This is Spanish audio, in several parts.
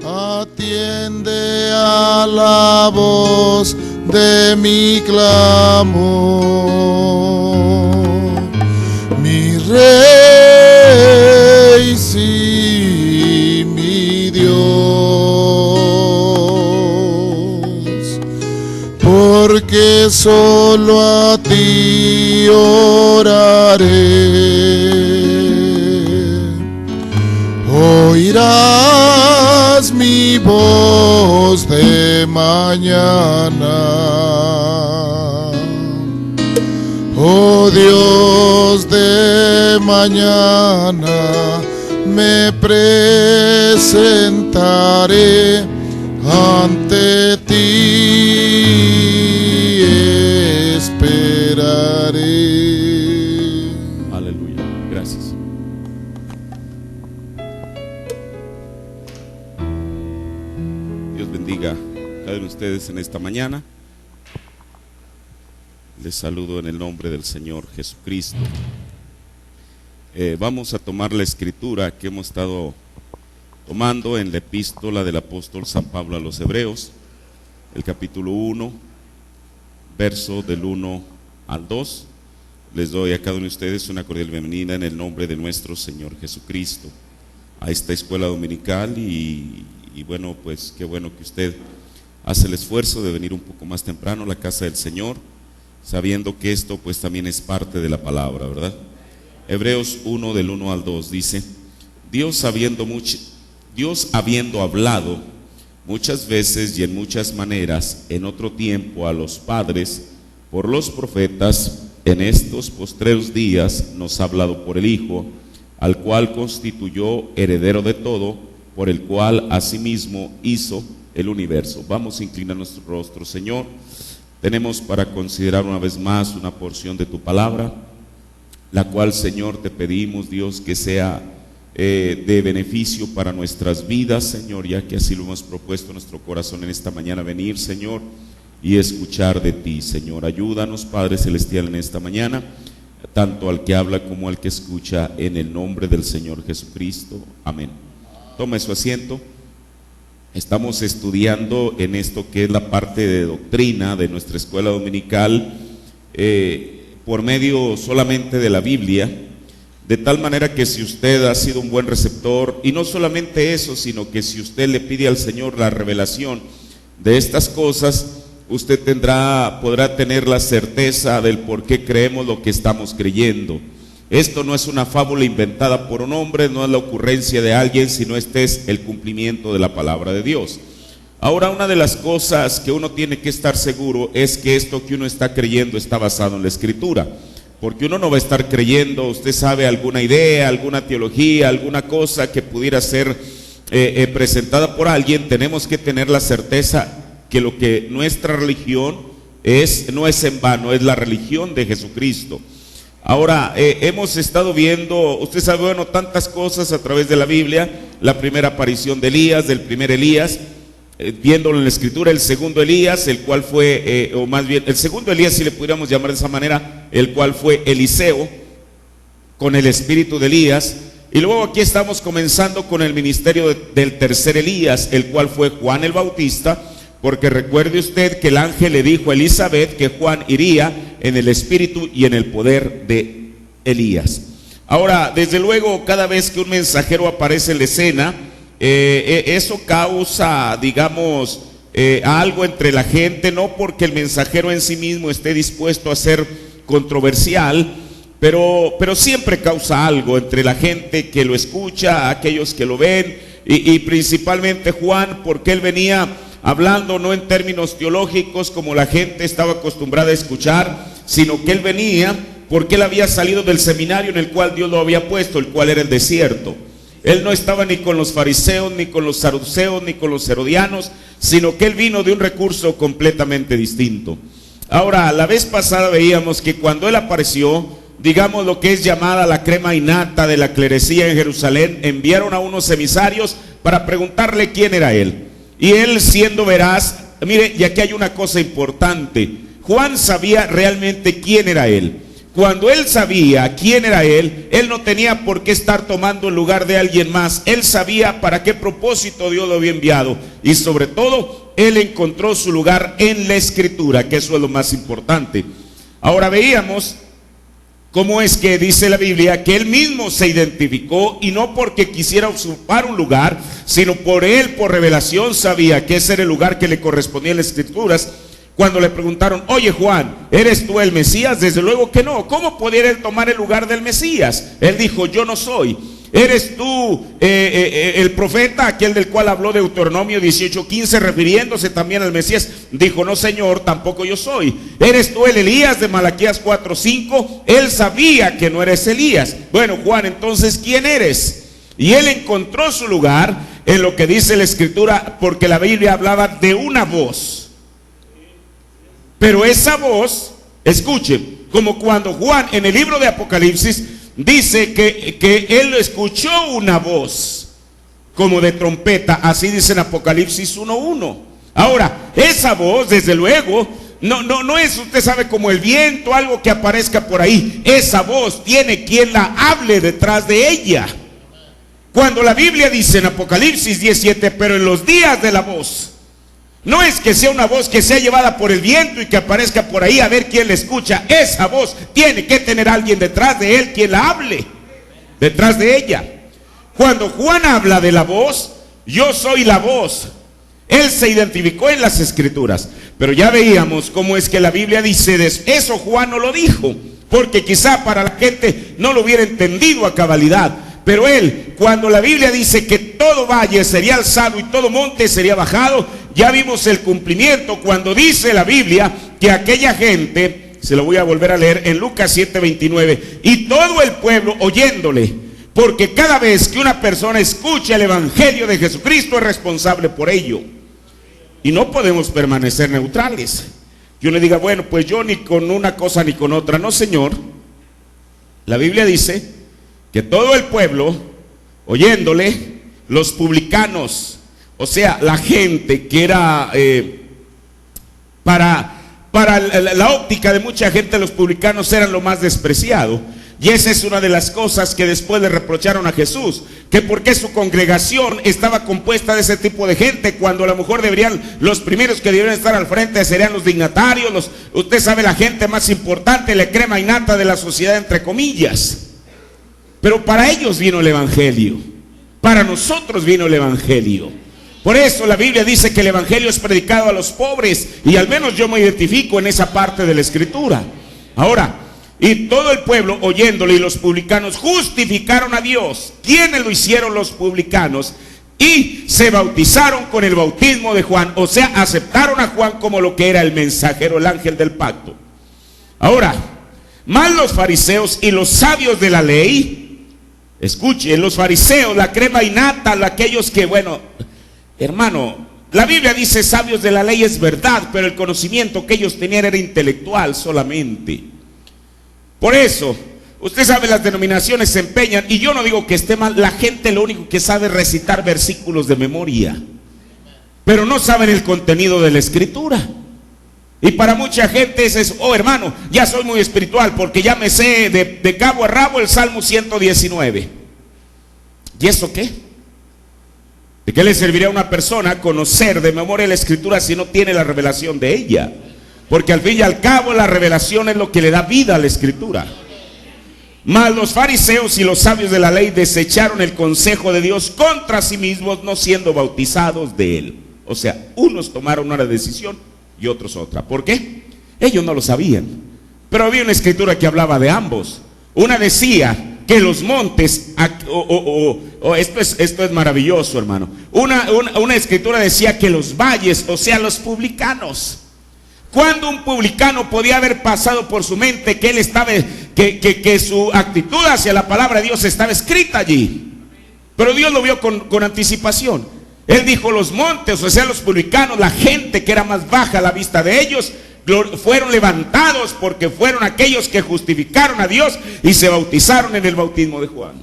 atiende a la voz de mi clamor, mi Rey, sí, mi Dios, porque solo a ti oraré. Oirás mi voz de mañana, oh Dios de mañana, me presentaré ante ti, esperaré. Aleluya, gracias. Dios bendiga a cada uno de ustedes en esta mañana. Les saludo en el nombre del Señor Jesucristo. Vamos a tomar la escritura que hemos estado tomando en la epístola del apóstol San Pablo a los Hebreos, el capítulo 1, verso del 1 al 2. Les doy a cada uno de ustedes una cordial bienvenida en el nombre de nuestro Señor Jesucristo a esta escuela dominical y bueno, pues qué bueno que usted hace el esfuerzo de venir un poco más temprano a la casa del Señor, sabiendo que esto pues también es parte de la palabra, ¿verdad? Hebreos 1 del 1 al 2 dice: Dios habiendo hablado muchas veces y en muchas maneras en otro tiempo a los padres por los profetas, en estos postreros días nos ha hablado por el Hijo, al cual constituyó heredero de todo, por el cual asimismo hizo el universo. Vamos a inclinar nuestro rostro, Señor. Tenemos para considerar una vez más una porción de tu palabra, la cual, Señor, te pedimos, Dios, que sea de beneficio para nuestras vidas, Señor, ya que así lo hemos propuesto en nuestro corazón en esta mañana, venir, Señor, y escuchar de ti, Señor. Ayúdanos, Padre Celestial, en esta mañana, tanto al que habla como al que escucha, en el nombre del Señor Jesucristo. Amén. Tome su asiento. Estamos estudiando en esto que es la parte de doctrina de nuestra escuela dominical, por medio solamente de la Biblia, de tal manera que si usted ha sido un buen receptor, y no solamente eso, sino que si usted le pide al Señor la revelación de estas cosas, usted podrá tener la certeza del por qué creemos lo que estamos creyendo. Esto no es una fábula inventada por un hombre, no es la ocurrencia de alguien, sino este es el cumplimiento de la palabra de Dios. Ahora, una de las cosas que uno tiene que estar seguro es que esto que uno está creyendo está basado en la Escritura, porque uno no va a estar creyendo, usted sabe, alguna idea, alguna teología, alguna cosa que pudiera ser presentada por alguien. Tenemos que tener la certeza que lo que nuestra religión no es en vano, es la religión de Jesucristo. Ahora, hemos estado viendo, usted sabe, bueno, tantas cosas a través de la Biblia. La primera aparición de Elías, del primer Elías, viéndolo en la Escritura, el segundo Elías, el cual fue, o más bien, el segundo Elías, si le pudiéramos llamar de esa manera, el cual fue Eliseo, con el espíritu de Elías. Y luego aquí estamos comenzando con el ministerio del tercer Elías, el cual fue Juan el Bautista, porque recuerde usted que el ángel le dijo a Elizabeth que Juan iría en el espíritu y en el poder de Elías. Ahora, desde luego, cada vez que un mensajero aparece en la escena, eso causa, digamos, algo entre la gente, no porque el mensajero en sí mismo esté dispuesto a ser controversial, pero siempre causa algo entre la gente que lo escucha, aquellos que lo ven, y principalmente Juan, porque él venía hablando no en términos teológicos como la gente estaba acostumbrada a escuchar, sino que él venía porque él había salido del seminario en el cual Dios lo había puesto, el cual era el desierto. Él no estaba ni con los fariseos, ni con los saduceos, ni con los herodianos, sino que él vino de un recurso completamente distinto. Ahora, la vez pasada veíamos que cuando él apareció, digamos lo que es llamada la crema innata de la clerecía en Jerusalén, enviaron a unos emisarios para preguntarle quién era él. Y él, siendo veraz, mire, y aquí hay una cosa importante: Juan sabía realmente quién era él. cuando él sabía quién era él no tenía por qué estar tomando el lugar de alguien más. Él sabía para qué propósito Dios lo había enviado. Y sobre todo, él encontró su lugar en la Escritura, que eso es lo más importante. Ahora veíamos cómo es que dice la Biblia que él mismo se identificó, y no porque quisiera usurpar un lugar, sino por él, por revelación, sabía que ese era el lugar que le correspondía en las Escrituras. Cuando le preguntaron: oye Juan, ¿eres tú el Mesías? Desde luego que no. ¿Cómo pudiera él tomar el lugar del Mesías? Él dijo: yo no soy. ¿Eres tú el profeta, aquel del cual habló Deuteronomio 18:15, refiriéndose también al Mesías? Dijo: no, Señor, tampoco yo soy. ¿Eres tú el Elías de Malaquías 4:5? Él sabía que no eres Elías. Bueno, Juan, entonces, ¿quién eres? Y él encontró su lugar en lo que dice la Escritura, porque la Biblia hablaba de una voz. Pero esa voz, escuche, como cuando Juan en el libro de Apocalipsis dice que él escuchó una voz como de trompeta, así dice en Apocalipsis 1:1. Ahora, esa voz, desde luego, no es, usted sabe, como el viento, algo que aparezca por ahí. Esa voz tiene quien la hable detrás de ella. Cuando la Biblia dice en Apocalipsis 17, pero en los días de la voz, no es que sea una voz que sea llevada por el viento y que aparezca por ahí a ver quién la escucha. Esa voz tiene que tener alguien detrás de él quien la hable, detrás de ella. Cuando Juan habla de la voz, yo soy la voz, él se identificó en las Escrituras. Pero ya veíamos cómo es que la Biblia dice eso. Juan no lo dijo, porque quizá para la gente no lo hubiera entendido a cabalidad. Pero él, cuando la Biblia dice que todo valle sería alzado y todo monte sería bajado, ya vimos el cumplimiento cuando dice la Biblia que aquella gente, se lo voy a volver a leer en Lucas 7:29, y todo el pueblo oyéndole, porque cada vez que una persona escucha el Evangelio de Jesucristo es responsable por ello. Y no podemos permanecer neutrales. Yo le diga: bueno, pues yo ni con una cosa ni con otra. No, Señor. La Biblia dice que todo el pueblo oyéndole, los publicanos, o sea, la gente que era para la óptica de mucha gente, los publicanos eran lo más despreciado. Y esa es una de las cosas que después le reprocharon a Jesús, que porque su congregación estaba compuesta de ese tipo de gente, cuando a lo mejor los primeros que deberían estar al frente serían los dignatarios, usted sabe, la gente más importante, la crema innata de la sociedad, entre comillas. Pero para ellos vino el Evangelio, para nosotros vino el Evangelio. Por eso la Biblia dice que el Evangelio es predicado a los pobres, y al menos yo me identifico en esa parte de la Escritura. Ahora, y todo el pueblo oyéndole, y los publicanos justificaron a Dios. ¿Quiénes lo hicieron? Los publicanos. Y se bautizaron con el bautismo de Juan, o sea, aceptaron a Juan como lo que era el mensajero, el ángel del pacto. Ahora, más los fariseos y los sabios de la ley. Escuchen, los fariseos, la crema innata, aquellos que, bueno, hermano, la Biblia dice sabios de la ley, es verdad, pero el conocimiento que ellos tenían era intelectual solamente. Por eso, usted sabe, las denominaciones se empeñan, y yo no digo que esté mal, la gente lo único que sabe es recitar versículos de memoria, pero no saben el contenido de la Escritura. Y para mucha gente es eso: oh hermano, ya soy muy espiritual porque ya me sé de cabo a rabo el Salmo 119. ¿Y eso qué? ¿De qué le serviría a una persona conocer de memoria la Escritura si no tiene la revelación de ella? Porque al fin y al cabo la revelación es lo que le da vida a la Escritura. Mas los fariseos y los sabios de la ley desecharon el consejo de Dios contra sí mismos, no siendo bautizados de él. O sea, unos tomaron una decisión y otros otra. ¿Por qué? Ellos no lo sabían, pero había una escritura que hablaba de ambos. Una decía que los montes, esto es maravilloso, hermano. Una escritura decía que los valles, o sea, los publicanos. Cuando un publicano podía haber pasado por su mente que él estaba, que su actitud hacia la palabra de Dios estaba escrita allí, pero Dios lo vio con anticipación. Él dijo: los montes, o sea, los publicanos, la gente que era más baja a la vista de ellos, fueron levantados porque fueron aquellos que justificaron a Dios y se bautizaron en el bautismo de Juan.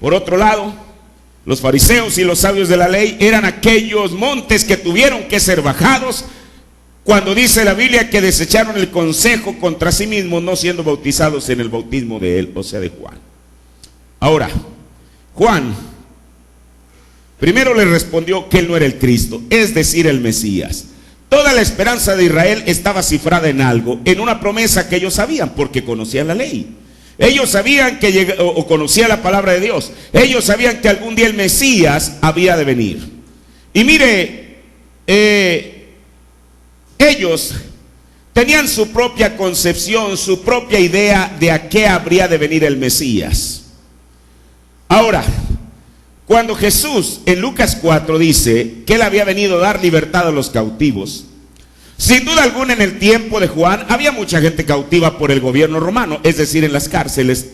Por otro lado, los fariseos y los sabios de la ley eran aquellos montes que tuvieron que ser bajados cuando dice la Biblia que desecharon el consejo contra sí mismos, no siendo bautizados en el bautismo de él, o sea, de Juan. Ahora, Juan primero le respondió que él no era el Cristo, es decir, el Mesías. Toda la esperanza de Israel estaba cifrada en algo, en una promesa que ellos sabían, porque conocían la ley. Ellos sabían que conocían la palabra de Dios. Ellos sabían que algún día el Mesías había de venir. Y mire, ellos tenían su propia concepción, su propia idea de a qué habría de venir el Mesías. Ahora, cuando Jesús en Lucas 4 dice que él había venido a dar libertad a los cautivos, sin duda alguna en el tiempo de Juan había mucha gente cautiva por el gobierno romano, es decir, en las cárceles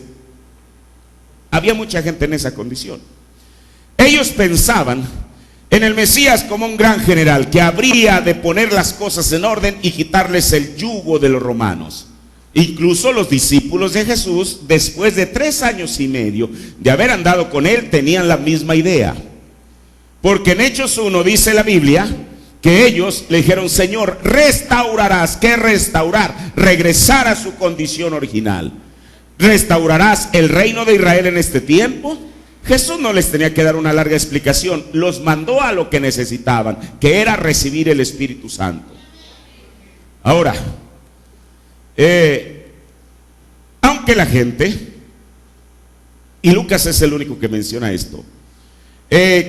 había mucha gente en esa condición. Ellos pensaban en el Mesías como un gran general que habría de poner las cosas en orden y quitarles el yugo de los romanos. Incluso los discípulos de Jesús, después de 3 años y medio de haber andado con él, tenían la misma idea. Porque en Hechos 1 dice la Biblia que ellos le dijeron: Señor, restaurarás. ¿Qué restaurar? Regresar a su condición original. ¿Restaurarás el reino de Israel en este tiempo? Jesús no les tenía que dar una larga explicación, los mandó a lo que necesitaban, que era recibir el Espíritu Santo. Ahora, aunque la gente, y Lucas es el único que menciona esto,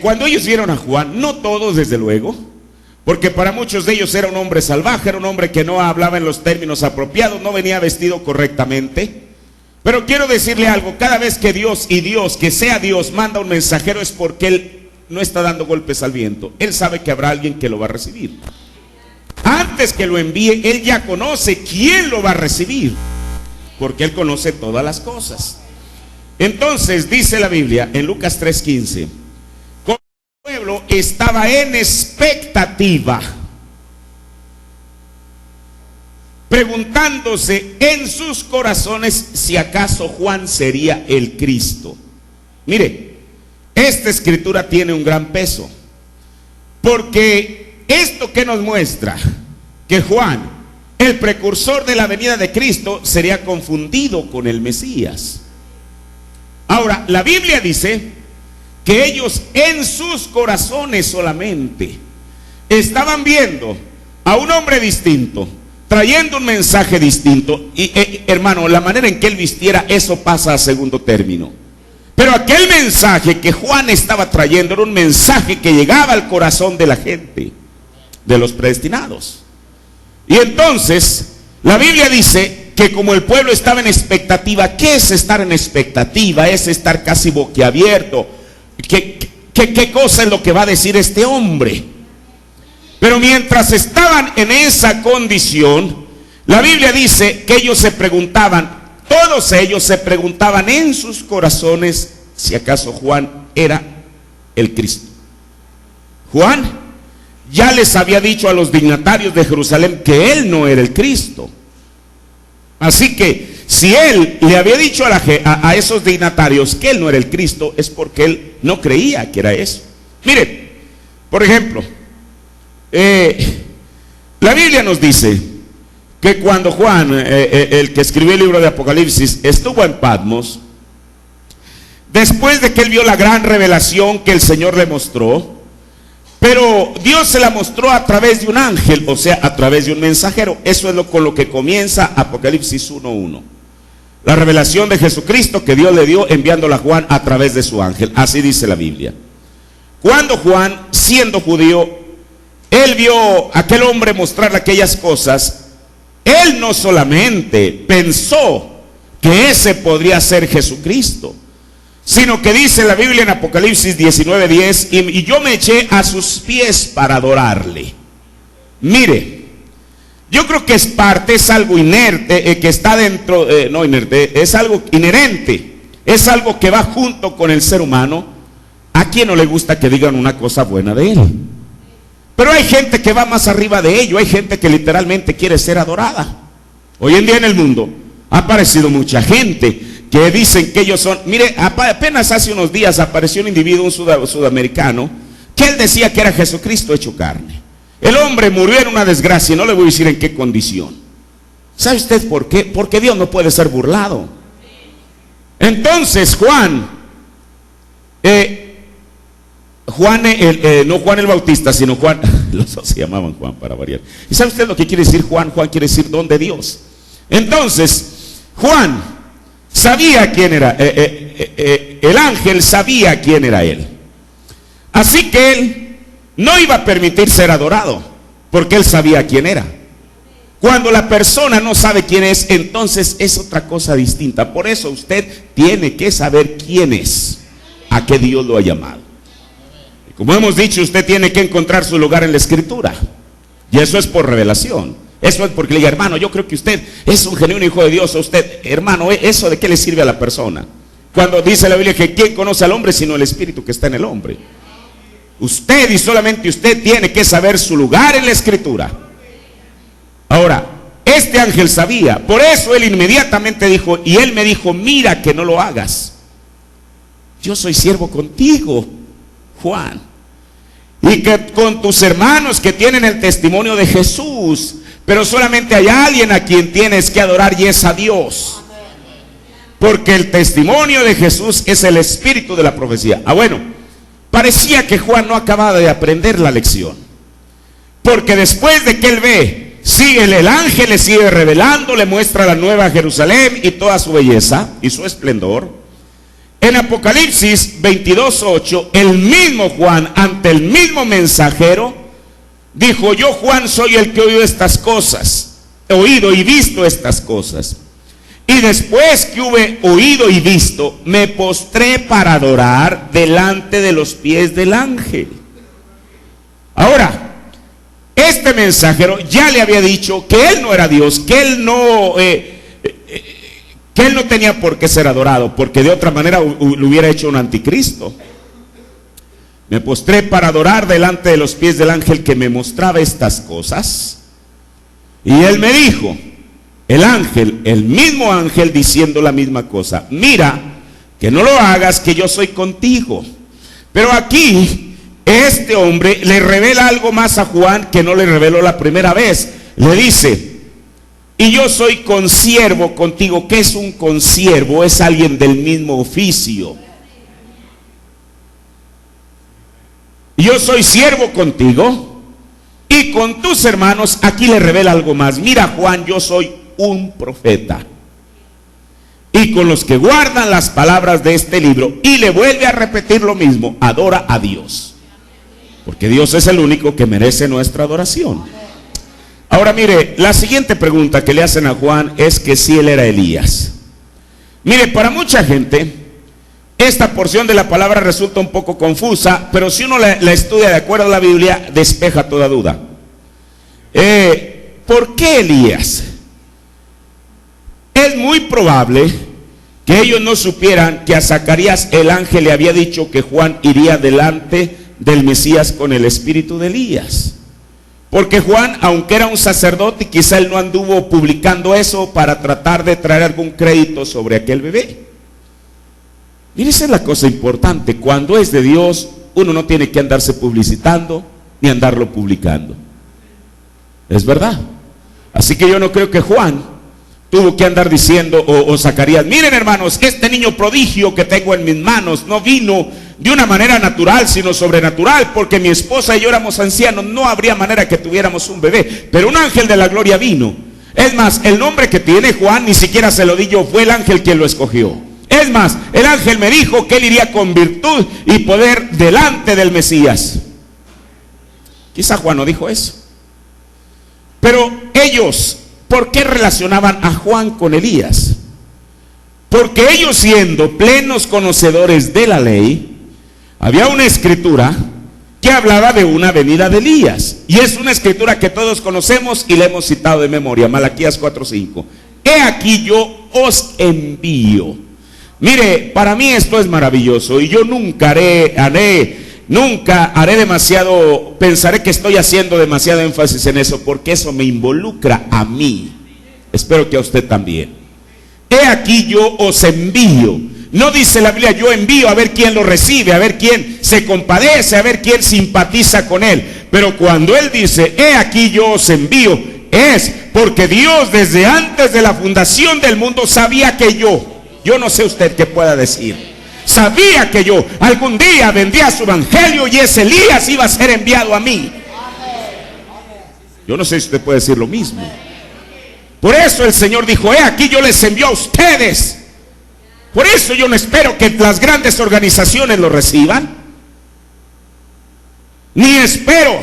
cuando ellos vieron a Juan, no todos desde luego, porque para muchos de ellos era un hombre salvaje, era un hombre que no hablaba en los términos apropiados, no venía vestido correctamente. Pero quiero decirle algo: cada vez que Dios, que sea Dios, manda un mensajero, es porque Él no está dando golpes al viento. Él sabe que habrá alguien que lo va a recibir. Antes que lo envíe, Él ya conoce quién lo va a recibir, porque Él conoce todas las cosas. Entonces dice la Biblia en Lucas 3:15, como el pueblo estaba en expectativa, preguntándose en sus corazones si acaso Juan sería el Cristo. Mire, esta escritura tiene un gran peso, porque esto que nos muestra que Juan, el precursor de la venida de Cristo, sería confundido con el Mesías. Ahora, la Biblia dice que ellos en sus corazones solamente estaban viendo a un hombre distinto, trayendo un mensaje distinto. Y hermano, la manera en que él vistiera, eso pasa a segundo término. Pero aquel mensaje que Juan estaba trayendo era un mensaje que llegaba al corazón de la gente, de los predestinados. Y entonces la Biblia dice que como el pueblo estaba en expectativa. ¿Qué es estar en expectativa? Es estar casi boquiabierto. ¿Qué cosa es lo que va a decir este hombre? Pero mientras estaban en esa condición, la Biblia dice que ellos se preguntaban, todos ellos se preguntaban en sus corazones si acaso Juan era el Cristo. Juan ya les había dicho a los dignatarios de Jerusalén que él no era el Cristo. Así que si él le había dicho a esos dignatarios que él no era el Cristo, es porque él no creía que era eso. Miren, por ejemplo, la Biblia nos dice que cuando Juan, el que escribió el libro de Apocalipsis, estuvo en Patmos, después de que él vio la gran revelación que el Señor le mostró, pero Dios se la mostró a través de un ángel, o sea, a través de un mensajero. Eso es con lo que comienza Apocalipsis 1:1. La revelación de Jesucristo que Dios le dio enviándola a Juan a través de su ángel. Así dice la Biblia. Cuando Juan, siendo judío, él vio a aquel hombre mostrarle aquellas cosas, él no solamente pensó que ese podría ser Jesucristo, sino que dice la Biblia en Apocalipsis 19:10, y yo me eché a sus pies para adorarle. Mire, yo creo que es algo inerte, que está dentro, no inerte, es algo inherente, es algo que va junto con el ser humano. ¿A quién no le gusta que digan una cosa buena de él? Pero hay gente que va más arriba de ello, hay gente que literalmente quiere ser adorada. Hoy en día en el mundo ha aparecido mucha gente que dicen que ellos son, mire, apenas hace unos días apareció un individuo, un sudamericano, que él decía que era Jesucristo hecho carne. El hombre murió en una desgracia, y no le voy a decir en qué condición. ¿Sabe usted por qué? Porque Dios no puede ser burlado. Entonces Juan, no Juan el Bautista, sino Juan, los dos se llamaban Juan para variar. ¿Y sabe usted lo que quiere decir Juan? Juan quiere decir don de Dios. Entonces, Juan sabía quién era, el ángel sabía quién era él. Así que él no iba a permitir ser adorado, porque él sabía quién era. Cuando la persona no sabe quién es, entonces es otra cosa distinta. Por eso usted tiene que saber quién es, a qué Dios lo ha llamado. Y como hemos dicho, usted tiene que encontrar su lugar en la Escritura. Y eso es por revelación. Eso es porque le diga, hermano, yo creo que usted es un genuino hijo de Dios. O usted, hermano, ¿eso de qué le sirve a la persona? Cuando dice la Biblia que ¿quién conoce al hombre sino el espíritu que está en el hombre? Usted y solamente usted tiene que saber su lugar en la Escritura. Ahora, este ángel sabía, por eso él inmediatamente dijo, y él me dijo, mira que no lo hagas. Yo soy siervo contigo, Juan, y que con tus hermanos que tienen el testimonio de Jesús, pero solamente hay alguien a quien tienes que adorar y es a Dios. Porque el testimonio de Jesús es el espíritu de la profecía. Bueno, parecía que Juan no acababa de aprender la lección. Porque después de que él ve, sigue el ángel, le sigue revelando, le muestra la nueva Jerusalén y toda su belleza y su esplendor. En Apocalipsis 22:8, el mismo Juan, ante el mismo mensajero, dijo, yo Juan soy el que he oído estas cosas, he oído y visto estas cosas. Y después que hube oído y visto, me postré para adorar delante de los pies del ángel. Ahora, este mensajero ya le había dicho que él no era Dios, que él no tenía por qué ser adorado, porque de otra manera lo hubiera hecho un anticristo. Me postré para adorar delante de los pies del ángel que me mostraba estas cosas. Y él me dijo, el ángel, el mismo ángel diciendo la misma cosa, mira, que no lo hagas, que yo soy contigo. Pero aquí, este hombre le revela algo más a Juan que no le reveló la primera vez. Le dice, y yo soy consiervo contigo. ¿Qué es un consiervo? Es alguien del mismo oficio. Yo soy siervo contigo y con tus hermanos. Aquí le revela algo más. Mira, Juan, yo soy un profeta, y con los que guardan las palabras de este libro. Y le vuelve a repetir lo mismo, adora a Dios, porque Dios es el único que merece nuestra adoración. Ahora mire, la siguiente pregunta que le hacen a Juan es que si él era Elías. Mire, para mucha gente esta porción de la palabra resulta un poco confusa, pero si uno la estudia de acuerdo a la Biblia, despeja toda duda. ¿Por qué Elías? Es muy probable que ellos no supieran que a Zacarías el ángel le había dicho que Juan iría delante del Mesías con el espíritu de Elías. Porque Juan, aunque era un sacerdote, quizá él no anduvo publicando eso para tratar de traer algún crédito sobre aquel bebé. Mire, esa es la cosa importante. Cuando es de Dios, uno no tiene que andarse publicitando ni andarlo publicando. Es verdad. Así que yo no creo que Juan tuvo que andar diciendo, o Zacarías, miren hermanos, este niño prodigio que tengo en mis manos no vino de una manera natural, sino sobrenatural, porque mi esposa y yo éramos ancianos, no habría manera que tuviéramos un bebé, pero un ángel de la gloria vino. Es más, el nombre que tiene Juan ni siquiera se lo di yo, fue el ángel quien lo escogió. Es más, el ángel me dijo que él iría con virtud y poder delante del Mesías. Quizá Juan no dijo eso, pero ellos, ¿por qué relacionaban a Juan con Elías? Porque ellos, siendo plenos conocedores de la ley, había una escritura que hablaba de una venida de Elías, y es una escritura que todos conocemos y la hemos citado de memoria, Malaquías 4:5. He aquí yo os envío. Mire, para mí esto es maravilloso, y yo nunca haré demasiado, pensaré que estoy haciendo demasiado énfasis en eso, porque eso me involucra a mí. Espero que a usted también. He aquí yo os envío. No dice la Biblia yo envío a ver quién lo recibe, a ver quién se compadece, a ver quién simpatiza con él. Pero cuando él dice, he aquí yo os envío, es porque Dios desde antes de la fundación del mundo sabía que yo no sé usted qué pueda decir, sabía que yo algún día vendría su evangelio y ese Elías iba a ser enviado a mí. Yo no sé si usted puede decir lo mismo. Por eso el Señor dijo, he aquí yo les envío a ustedes. Por eso yo no espero que las grandes organizaciones lo reciban, ni espero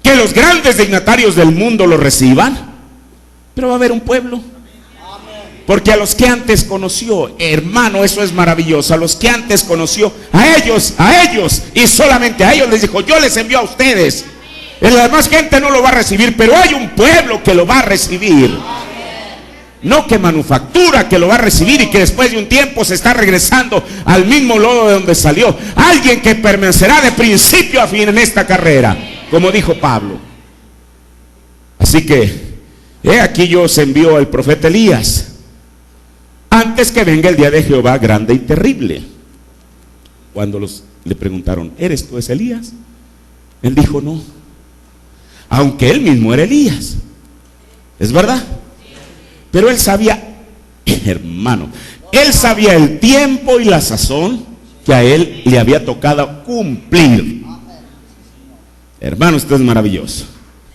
que los grandes dignatarios del mundo lo reciban, pero va a haber un pueblo. Porque a los que antes conoció, hermano, eso es maravilloso, a los que antes conoció, a ellos y solamente a ellos les dijo, yo les envío a ustedes. La demás gente no lo va a recibir, pero hay un pueblo que lo va a recibir. No que manufactura, que lo va a recibir y que después de un tiempo se está regresando al mismo lodo de donde salió. Alguien que permanecerá de principio a fin en esta carrera, como dijo Pablo. Así que, he aquí yo os envío al profeta Elías, antes que venga el día de Jehová grande y terrible. Cuando le preguntaron, ¿eres tú ese Elías? Él dijo, no. Aunque él mismo era Elías. ¿Es verdad? Pero él sabía, hermano, él sabía el tiempo y la sazón que a él le había tocado cumplir. Hermano, esto es maravilloso.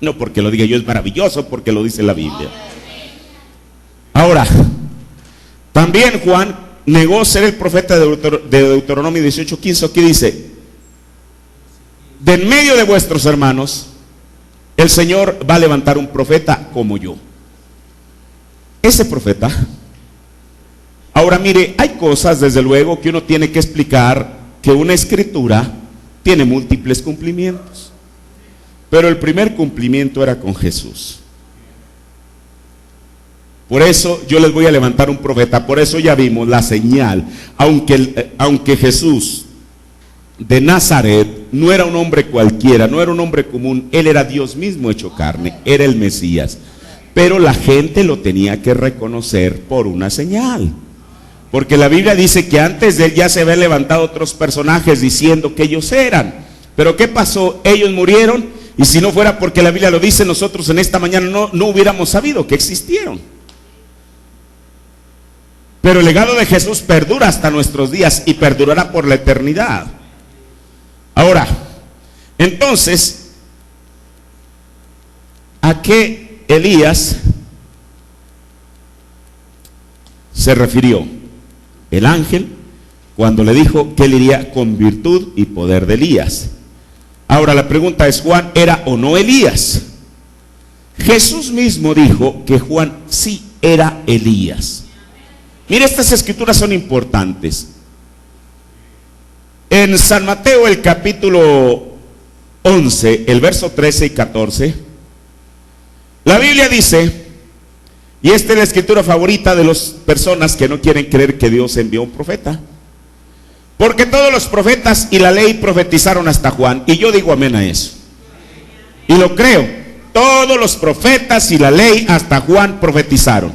No porque lo diga yo, es maravilloso porque lo dice la Biblia. Ahora, también Juan negó ser el profeta de Deuteronomio 18:15. Aquí dice, de en medio de vuestros hermanos, el Señor va a levantar un profeta como yo. Ese profeta. Ahora mire, hay cosas desde luego que uno tiene que explicar, que una escritura tiene múltiples cumplimientos, pero el primer cumplimiento era con Jesús. Por eso yo les voy a levantar un profeta. Por eso ya vimos la señal. Aunque Jesús de Nazaret no era un hombre cualquiera, no era un hombre común, él era Dios mismo hecho carne, era el Mesías. Pero la gente lo tenía que reconocer por una señal. Porque la Biblia dice que antes de él ya se habían levantado otros personajes diciendo que ellos eran. Pero ¿qué pasó? Ellos murieron, y si no fuera porque la Biblia lo dice, nosotros en esta mañana no hubiéramos sabido que existieron. Pero el legado de Jesús perdura hasta nuestros días y perdurará por la eternidad. Ahora, entonces, ¿a qué Elías se refirió el ángel cuando le dijo que él iría con virtud y poder de Elías? Ahora la pregunta es, ¿Juan era o no Elías? Jesús mismo dijo que Juan sí era Elías. Mire, estas escrituras son importantes. En San Mateo, el capítulo 11, el verso 13 y 14, la Biblia dice, y esta es la escritura favorita de las personas que no quieren creer que Dios envió un profeta, porque todos los profetas y la ley profetizaron hasta Juan, y yo digo amén a eso, y lo creo. Todos los profetas y la ley hasta Juan profetizaron,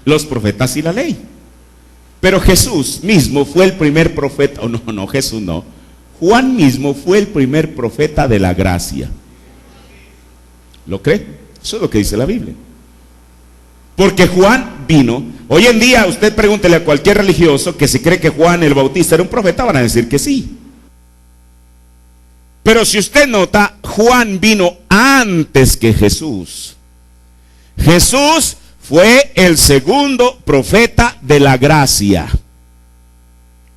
los profetas y la ley. Pero Jesús mismo fue el primer profeta. Jesús no. Juan mismo fue el primer profeta de la gracia. ¿Lo cree? Eso es lo que dice la Biblia. Porque Juan vino. Hoy en día usted pregúntele a cualquier religioso que si cree que Juan el Bautista era un profeta, van a decir que sí. Pero si usted nota, Juan vino antes que Jesús. Jesús fue el segundo profeta de la gracia.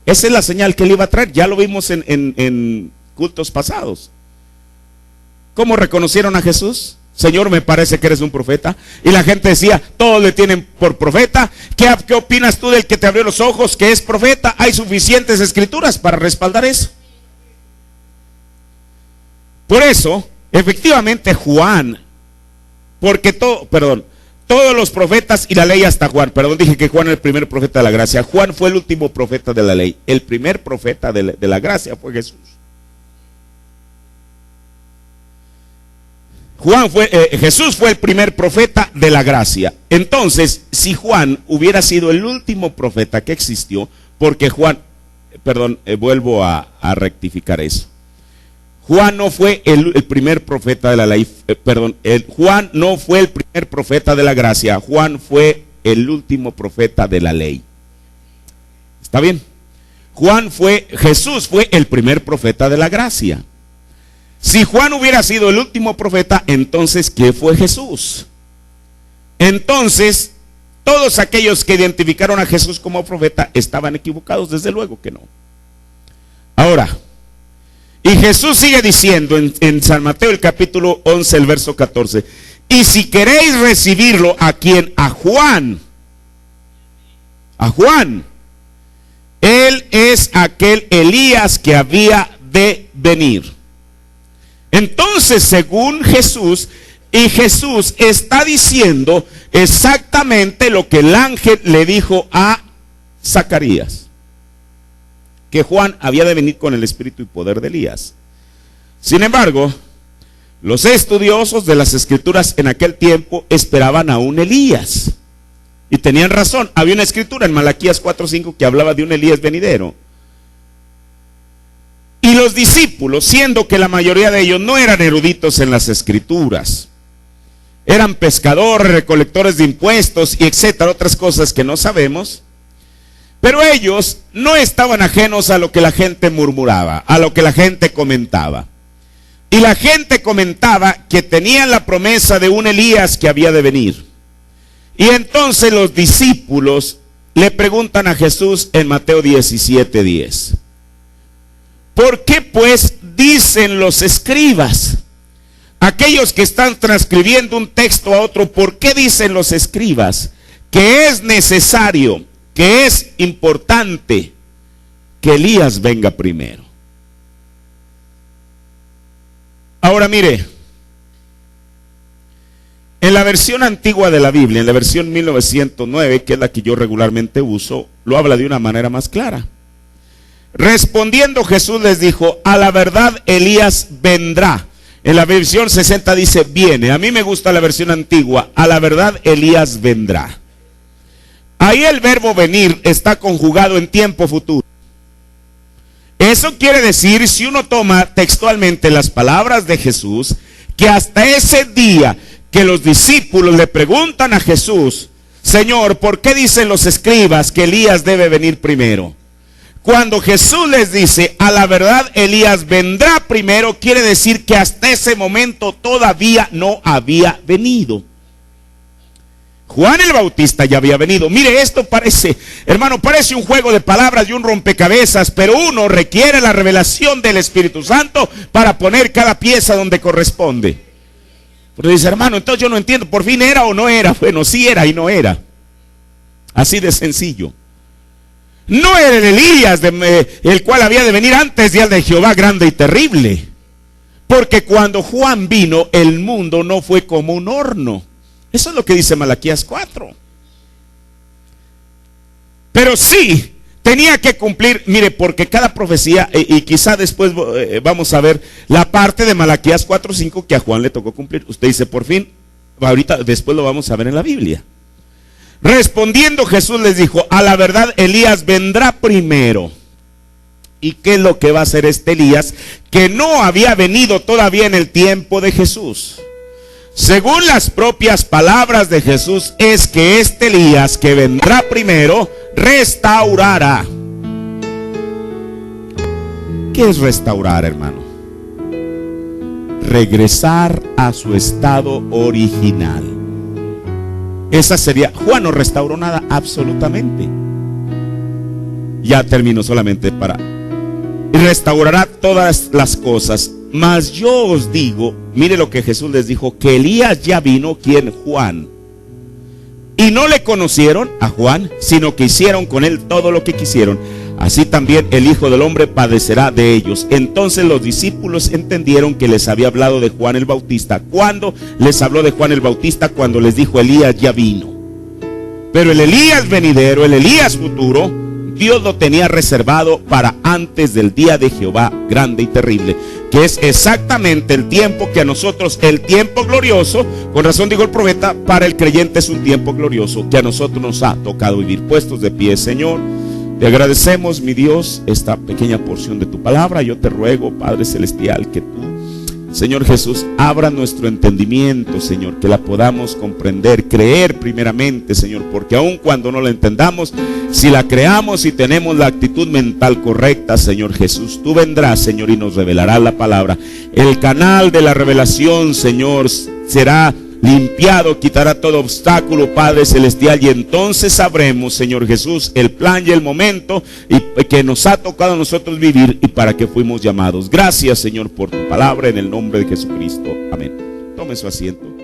Esa es la señal que él iba a traer. Ya lo vimos en cultos pasados. ¿Cómo reconocieron a Jesús? Señor, me parece que eres un profeta. Y la gente decía, todos le tienen por profeta. ¿Qué opinas tú del que te abrió los ojos, que es profeta? Hay suficientes escrituras para respaldar eso. Por eso, efectivamente Juan, porque todos los profetas y la ley hasta Juan, dije que Juan era el primer profeta de la gracia. Juan fue el último profeta de la ley. El primer profeta de la gracia fue Jesús. Jesús fue el primer profeta de la gracia. Entonces, si Juan hubiera sido el último profeta que existió, porque vuelvo a rectificar eso. Juan no fue el primer profeta de la ley, Juan no fue el primer profeta de la gracia, Juan fue el último profeta de la ley. ¿Está bien? Jesús fue el primer profeta de la gracia. Si Juan hubiera sido el último profeta, entonces ¿qué fue Jesús? Entonces, todos aquellos que identificaron a Jesús como profeta estaban equivocados, desde luego que no. Ahora, y Jesús sigue diciendo en San Mateo el capítulo 11, el verso 14, y si queréis recibirlo, ¿a quién? A Juan. Él es aquel Elías que había de venir. Entonces, según Jesús, y Jesús está diciendo exactamente lo que el ángel le dijo a Zacarías, que Juan había de venir con el espíritu y poder de Elías. Sin embargo, los estudiosos de las escrituras en aquel tiempo esperaban a un Elías. Y tenían razón, había una escritura en Malaquías 4:5 que hablaba de un Elías venidero. Y los discípulos, siendo que la mayoría de ellos no eran eruditos en las escrituras, eran pescadores, recolectores de impuestos y etcétera, otras cosas que no sabemos, pero ellos no estaban ajenos a lo que la gente murmuraba, a lo que la gente comentaba. Y la gente comentaba que tenían la promesa de un Elías que había de venir. Y entonces los discípulos le preguntan a Jesús en Mateo 17:10. ¿Por qué pues dicen los escribas? Aquellos que están transcribiendo un texto a otro, ¿por qué dicen los escribas que es necesario, que es importante que Elías venga primero? Ahora mire, en la versión antigua de la Biblia, en la versión 1909, que es la que yo regularmente uso, lo habla de una manera más clara. Respondiendo Jesús les dijo, a la verdad Elías vendrá. En la versión 60 dice viene. A mí me gusta la versión antigua, a la verdad Elías vendrá. Ahí el verbo venir está conjugado en tiempo futuro. Eso quiere decir, si uno toma textualmente las palabras de Jesús, que hasta ese día que los discípulos le preguntan a Jesús, Señor, ¿por qué dicen los escribas que Elías debe venir primero? Cuando Jesús les dice, a la verdad Elías vendrá primero, quiere decir que hasta ese momento todavía no había venido. Juan el Bautista ya había venido. Mire, esto parece, hermano, parece un juego de palabras y un rompecabezas, pero uno requiere la revelación del Espíritu Santo para poner cada pieza donde corresponde. Pero dice, hermano, entonces yo no entiendo, ¿por fin era o no era? Bueno, sí era y no era. Así de sencillo. No era el Elías el cual había de venir antes del de Jehová grande y terrible. Porque cuando Juan vino, el mundo no fue como un horno. Eso es lo que dice Malaquías 4. Pero sí, tenía que cumplir, mire, porque cada profecía, y quizá después vamos a ver la parte de Malaquías 4:5 que a Juan le tocó cumplir. Usted dice, por fin, ahorita después lo vamos a ver en la Biblia. Respondiendo Jesús les dijo, a la verdad Elías vendrá primero. ¿Y qué es lo que va a hacer este Elías? Que no había venido todavía en el tiempo de Jesús. Según las propias palabras de Jesús, es que este Elías que vendrá primero, restaurará. ¿Qué es restaurar, hermano? Regresar a su estado original. Esa sería, Juan no restauró nada, absolutamente. Ya termino solamente para, y restaurará todas las cosas. Mas yo os digo, mire lo que Jesús les dijo, que Elías ya vino, ¿quién? Juan. Y no le conocieron a Juan, sino que hicieron con él todo lo que quisieron. Así también el Hijo del Hombre padecerá de ellos. Entonces los discípulos entendieron que les había hablado de Juan el Bautista. ¿Cuándo les habló de Juan el Bautista? Cuando les dijo, Elías ya vino. Pero el Elías venidero, el Elías futuro, Dios lo tenía reservado para antes del día de Jehová grande y terrible, que es exactamente el tiempo que a nosotros, el tiempo glorioso, con razón digo el profeta, para el creyente es un tiempo glorioso que a nosotros nos ha tocado vivir. Puestos de pie, Señor, Te agradecemos, mi Dios, esta pequeña porción de tu palabra. Yo te ruego, Padre Celestial, que tú, Señor Jesús, abra nuestro entendimiento, Señor, que la podamos comprender, creer primeramente, Señor, porque aun cuando no la entendamos, si la creamos y tenemos la actitud mental correcta, Señor Jesús, tú vendrás, Señor, y nos revelarás la palabra. El canal de la revelación, Señor, será limpiado, quitará todo obstáculo, Padre Celestial, y entonces sabremos, Señor Jesús, el plan y el momento que nos ha tocado a nosotros vivir y para que fuimos llamados. Gracias, Señor, por tu palabra, en el nombre de Jesucristo. Amén. Tome su asiento.